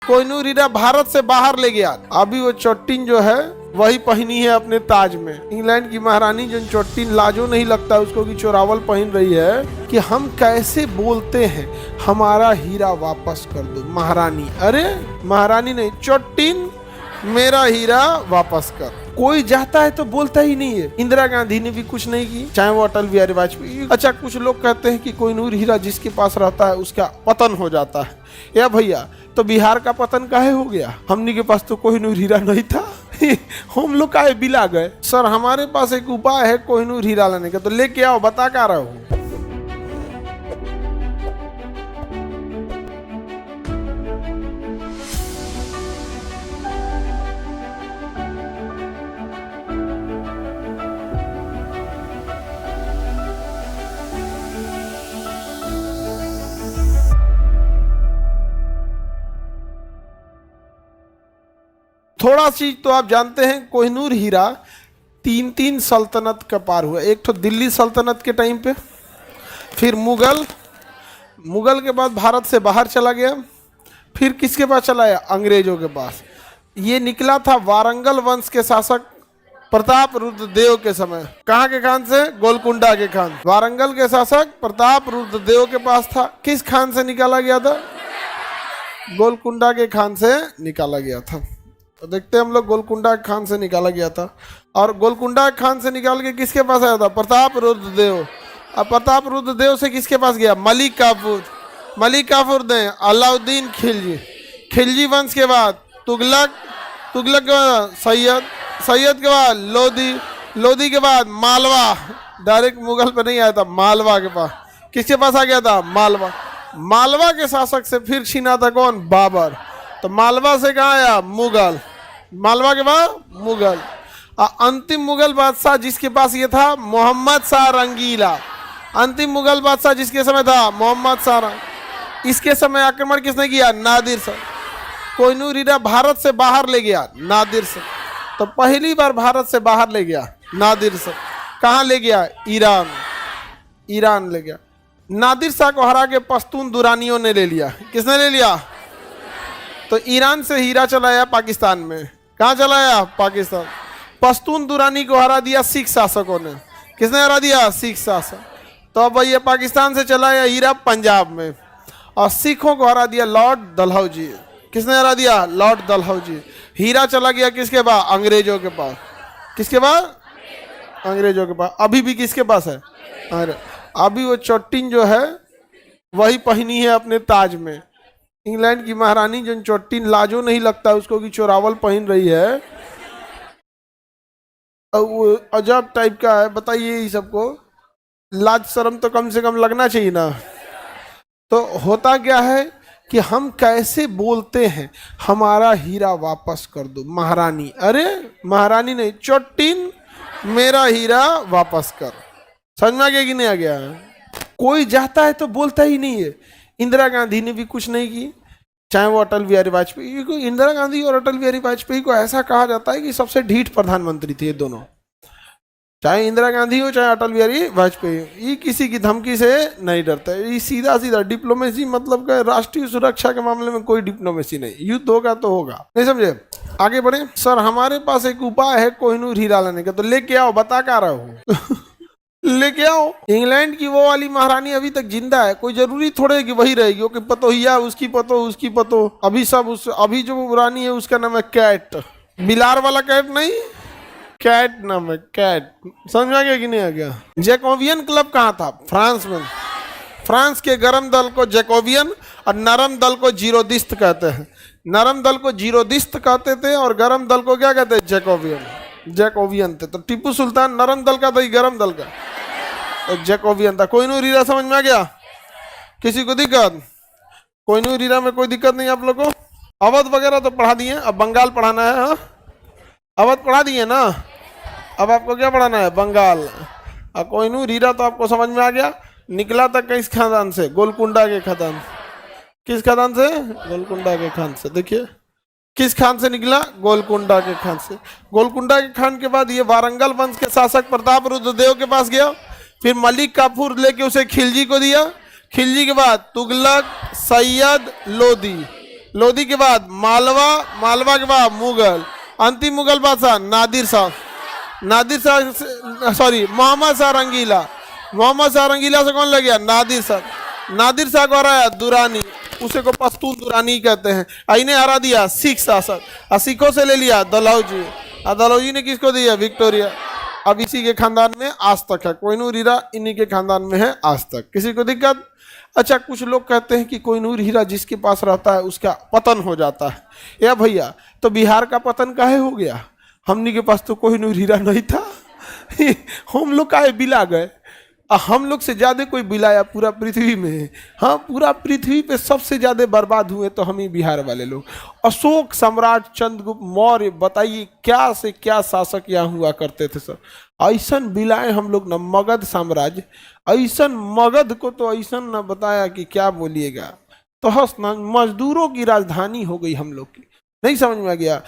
कोहिनूर हीरा भारत से बाहर ले गया। अभी वो चोटिन जो है वही पहनी है अपने ताज में। इंग्लैंड की महारानी जो चोटिन लाजो नहीं लगता उसको कि चोरावल पहन रही है कि हम कैसे बोलते हैं हमारा हीरा वापस कर दो। महारानी, अरे महारानी नहीं, चोटिन मेरा हीरा वापस कर। कोई जाता है तो बोलता ही नहीं है। इंदिरा गांधी ने भी कुछ नहीं की, चाहे वो अटल बिहारी वाजपेयी। अच्छा, कुछ लोग कहते हैं कि कोहिनूर हीरा जिसके पास रहता है उसका पतन हो जाता है। या भैया, तो बिहार का पतन काहे हो गया? हमनी के पास तो कोहिनूर हीरा नहीं था हम लोग काहे बिला गए? सर, हमारे पास एक उपाय है कोहिनूर हीरा लाने का, तो लेके आओ, बता क्या रहा हूँ। थोड़ा चीज तो आप जानते हैं, कोहिनूर हीरा तीन सल्तनत का पार हुआ। एक तो दिल्ली सल्तनत के टाइम पे, फिर मुगल के बाद भारत से बाहर चला गया, फिर किसके पास चला गया? अंग्रेजों के पास। ये निकला था वारंगल वंश के शासक प्रताप रुद्र देव के समय। कहाँ के खान से? गोलकुंडा के खान। वारंगल के शासक प्रताप रुद्र देव के पास था। किस खान से निकाला गया था? गोलकुंडा के खान से निकाला गया था। तो देखते हैं हम लोग, गोलकुंडा खान से निकाला गया था। और गोलकुंडा खान से निकाल के किसके पास आया था? प्रताप रुद्रदेव। अब प्रताप रुद्रदेव से किसके पास गया? मलिक काफूर। मलिक काफूर ने अलाउद्दीन खिलजी। खिलजी वंश के बाद तुगलक। तुगलक के बाद सैयद। सैयद के बाद लोधी। लोधी के बाद मालवा। डायरेक्ट मुगल पे नहीं आया था, मालवा के पास। किसके पास आ गया था? मालवा। मालवा के शासक से फिर छीना था कौन? बाबर। तो मालवा से कहाँ आया? मुगल। मालवा के बाद मुगल। अंतिम मुगल बादशाह जिसके पास ये था, मोहम्मद शाह रंगीला। अंतिम मुगल बादशाह जिसके समय था, मोहम्मद शाह। इसके समय आक्रमण किसने किया? नादिर शाह। कोहिनूर हीरा भारत से बाहर ले गया नादिर शाह। तो पहली बार भारत से बाहर ले गया नादिर शाह। कहाँ ले गया? ईरान। ईरान ले गया। नादिर शाह को हरा के पश्तून दुरानियों ने ले लिया। किसने ले लिया? तो ईरान से हीरा चलाया पाकिस्तान में। कहाँ चलाया? पाकिस्तान। पश्तून दुरानी को हरा दिया सिख शासकों ने। किसने हरा दिया? सिख शासक। तो अब ये पाकिस्तान से चलाया हीरा पंजाब में, और सिखों को हरा दिया लॉर्ड डलहौजी। किसने हरा दिया? लॉर्ड डलहौजी। हीरा चला गया किसके पास? अंग्रेजों के पास। किसके पास? अंग्रेजों के पास। अभी भी किसके पास है? अरे अभी वो चोटिन जो है वही पहनी है अपने ताज में। इंग्लैंड की महारानी जो चोटिन लाजो नहीं लगता उसको कि चोरावल पहन रही है। वो अजब टाइप का है। बताइए, ये सबको लाज शर्म तो कम से कम लगना चाहिए ना। तो होता क्या है कि हम कैसे बोलते हैं हमारा हीरा वापस कर दो। महारानी, अरे महारानी नहीं, चोटिन मेरा हीरा वापस कर। समझ में आ गया कि नहीं आ गया? कोई जाता है तो बोलता ही नहीं है। इंदिरा गांधी ने भी कुछ नहीं की, चाहे वो अटल बिहारी वाजपेयी को। इंदिरा गांधी और अटल बिहारी वाजपेयी को ऐसा कहा जाता है कि सबसे ढीठ प्रधानमंत्री थे ये दोनों। चाहे इंदिरा गांधी हो चाहे अटल बिहारी वाजपेयी, ये किसी की धमकी से नहीं डरता। ये सीधा सीधा डिप्लोमेसी, मतलब का राष्ट्रीय सुरक्षा के मामले में कोई डिप्लोमेसी नहीं। युद्ध होगा तो होगा, नहीं समझे? आगे बढ़े। सर, हमारे पास एक उपाय है कोहिनूर हीरा लाने का, तो लेके आओ, बता क्या रहा हूँ लेके आओ। इंग्लैंड की वो वाली महारानी अभी तक जिंदा है। कोई जरूरी थोड़े है कि वही रहेगी। कि पतोहिया, उसकी पतो, उसकी पतो। अभी सब अभी जो रानी है उसका नाम है कैट। बिलार वाला कैट नहीं, कैट नाम है, कैट। समझ में आ गया कि नहीं आ गया? जैकोबियन क्लब कहाँ था? फ्रांस में। फ्रांस के गर्म दल को जैकोबियन और नरम दल को जीरोदिस्त कहते हैं। नरम दल को जीरोदिस्त कहते थे और गर्म दल को क्या कहते हैं? जैकोबियन। जैकोबियन थे। तो टीपू सुल्तान नरम दल का था, गर्म दल का? तो जैकोबियन था। कोहिनूर हीरा समझ में आ गया? किसी को दिक्कत? कोहिनूर हीरा में कोई दिक्कत नहीं आप लोग को? अवध वगैरह तो पढ़ा दिए, अब बंगाल पढ़ाना है। हाँ, अवध पढ़ा दिए ना, अब आपको क्या पढ़ाना है? बंगाल। कोहिनूर हीरा तो आपको समझ में आ गया। निकला था किस खानदान से? गोलकुंडा के खानदान। किस खानदान से? गोलकुंडा के खान से। देखिए किस खान से निकला? गोलकुंडा के खान से। गोलकुंडा के खान के बाद ये वारंगल वंश के शासक प्रताप रुद्रदेव के पास गया। फिर मलिक काफूर लेके उसे खिलजी को दिया। खिलजी के बाद तुगलक, सैयद, लोधी। लोधी के बाद मालवा, मालवा के बाद मुगल, अंतिम मुगल बादशाह नादिर शाह, नादिर शाह सॉरी मोहम्मद शाह रंगीला, मोहम्मद शाह रंगीला से कौन लग गया? नादिर शाह, नादिर शाह को हराया दुरानी, उसे को पश्तून दुरानी कहते हैं। इन्हें हरा दिया सिख शासक, और सिखों से ले लिया दलौजी, और दलौजी ने किसको दिया? विक्टोरिया। अब इसी के खानदान में आज तक है, कोहिनूर हीरा इन्हीं के खानदान में है आज तक। किसी को दिक्कत? अच्छा, कुछ लोग कहते हैं कि कोहिनूर हीरा जिसके पास रहता है उसका पतन हो जाता है। या भैया, तो बिहार का पतन काहे हो गया? हमनी के पास तो कोहिनूर हीरा नहीं था। हम लोग काहे बिला गए? हम लोग से ज्यादा कोई बिलाया पूरा पृथ्वी में? हाँ, पूरा पृथ्वी पे सबसे ज्यादा बर्बाद हुए तो हम ही बिहार वाले लोग। अशोक सम्राट, चंद्रगुप्त मौर्य, बताइए क्या से क्या शासक यहाँ हुआ करते थे सर। ऐसन बिलाए हम लोग न, मगध साम्राज्य, ऐसन मगध को तो ऐसन न बताया कि क्या बोलिएगा। तो हस न, मजदूरों की राजधानी हो गई हम लोग की, नहीं समझ में आ गया।